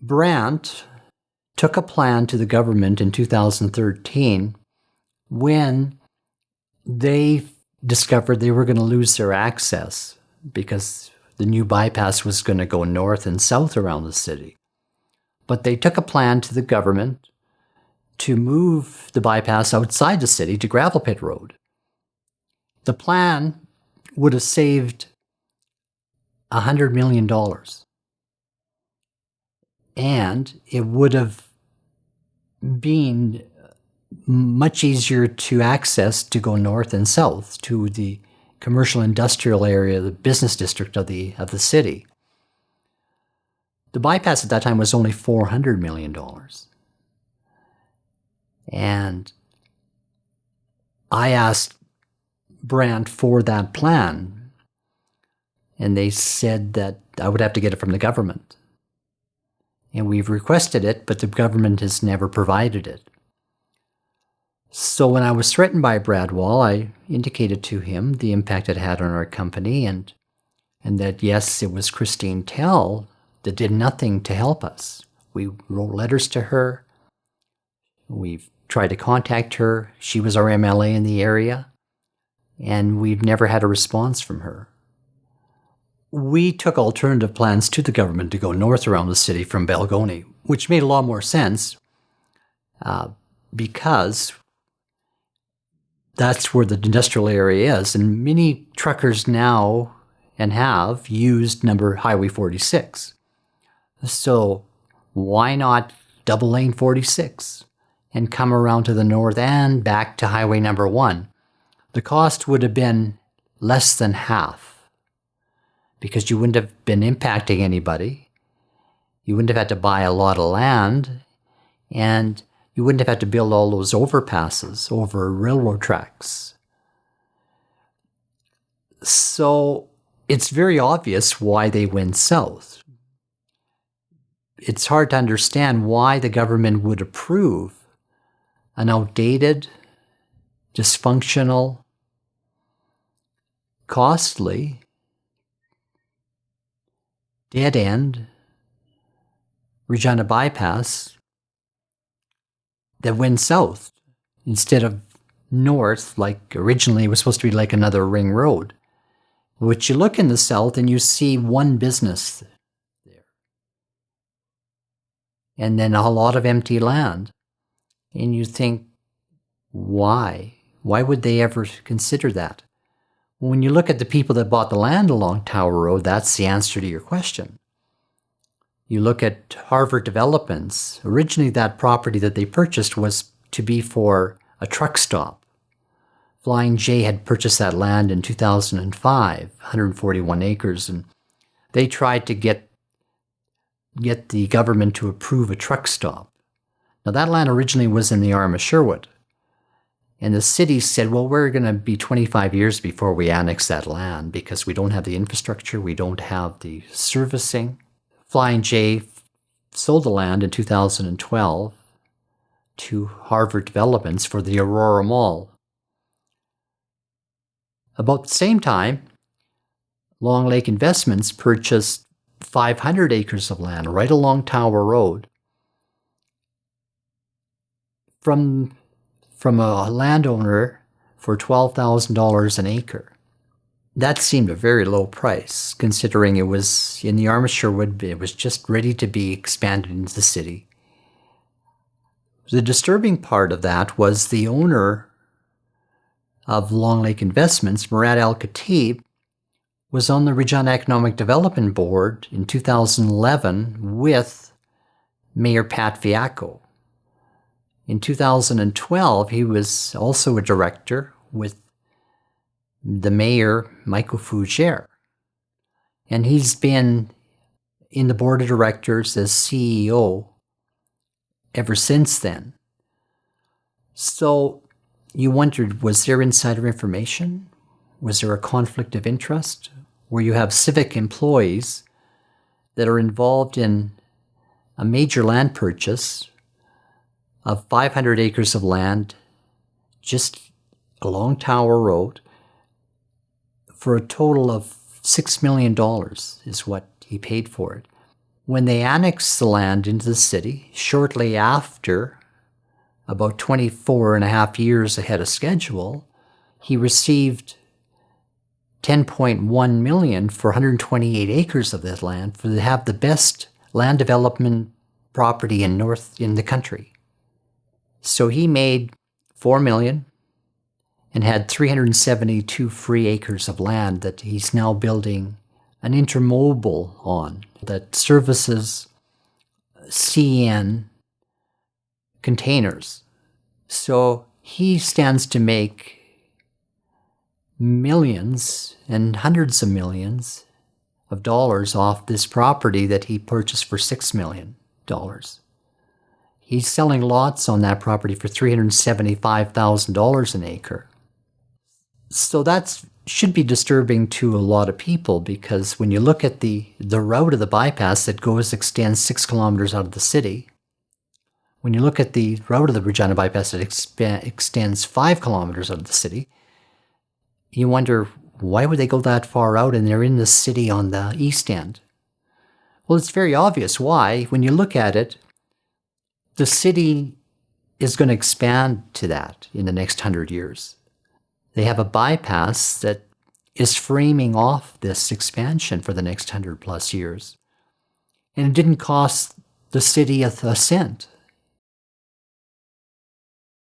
Brandt took a plan to the government in 2013 when they discovered they were going to lose their access because the new bypass was going to go north and south around the city. But they took a plan to the government to move the bypass outside the city to Gravel Pit Road. The plan would have saved $100 million. And it would have been much easier to access to go north and south to the commercial industrial area, the business district of the city. The bypass at that time was only $400 million. And I asked Brandt for that plan, and they said that I would have to get it from the government. And we've requested it, but the government has never provided it. So when I was threatened by Bradwell, I indicated to him the impact it had on our company and that, yes, it was Christine Tell that did nothing to help us. We wrote letters to her. We've tried to contact her. She was our MLA in the area, and we've never had a response from her. We took alternative plans to the government to go north around the city from Balgony, which made a lot more sense because that's where the industrial area is. And many truckers now and have used Highway 46. So why not double lane 46 and come around to the north and back to Highway number 1? The cost would have been less than half, because you wouldn't have been impacting anybody. You wouldn't have had to buy a lot of land, and you wouldn't have had to build all those overpasses over railroad tracks. So it's very obvious why they went south. It's hard to understand why the government would approve an outdated, dysfunctional, costly, dead-end Regina Bypass that went south instead of north, like originally it was supposed to be like another ring road. Which you look in the south and you see one business there. And then a lot of empty land. And you think, why? Why would they ever consider that? When you look at the people that bought the land along Tower Road, that's the answer to your question. You look at Harvard Developments. Originally, that property that they purchased was to be for a truck stop. Flying J had purchased that land in 2005, 141 acres, and they tried to get the government to approve a truck stop. Now, that land originally was in the Arm of Sherwood. And the city said, well, we're going to be 25 years before we annex that land because we don't have the infrastructure, we don't have the servicing. Flying J sold the land in 2012 to Harvard Developments for the Aurora Mall. About the same time, Long Lake Investments purchased 500 acres of land right along Tower Road from a landowner for $12,000 an acre. That seemed a very low price, considering it was in the Arm of Sherwood. It was just ready to be expanded into the city. The disturbing part of that was the owner of Long Lake Investments, Murad Al-Khatib, was on the Regina Economic Development Board in 2011 with Mayor Pat Fiacco. In 2012, he was also a director with the mayor, Michael Fougere. And he's been in the board of directors as CEO ever since then. So you wondered, was there insider information? Was there a conflict of interest? Where you have civic employees that are involved in a major land purchase of 500 acres of land just along Tower Road for a total of $6 million is what he paid for it. When they annexed the land into the city, shortly after, about 24 and a half years ahead of schedule, he received $10.1 million for 128 acres of that land to have the best land development property in the country. So he made $4 million and had 372 free acres of land that he's now building an intermodal on that services CN containers. So he stands to make millions and hundreds of millions of dollars off this property that he purchased for $6 million. He's selling lots on that property for $375,000 an acre. So that should be disturbing to a lot of people, because when you look at the route of the bypass that extends 6 kilometers out of the city, when you look at the route of the Regina Bypass that extends 5 kilometers out of the city, you wonder, why would they go that far out and they're in the city on the east end? Well, it's very obvious why. When you look at it, the city is going to expand to that in the next 100 years. They have a bypass that is framing off this expansion for the next 100 plus years. And it didn't cost the city a cent.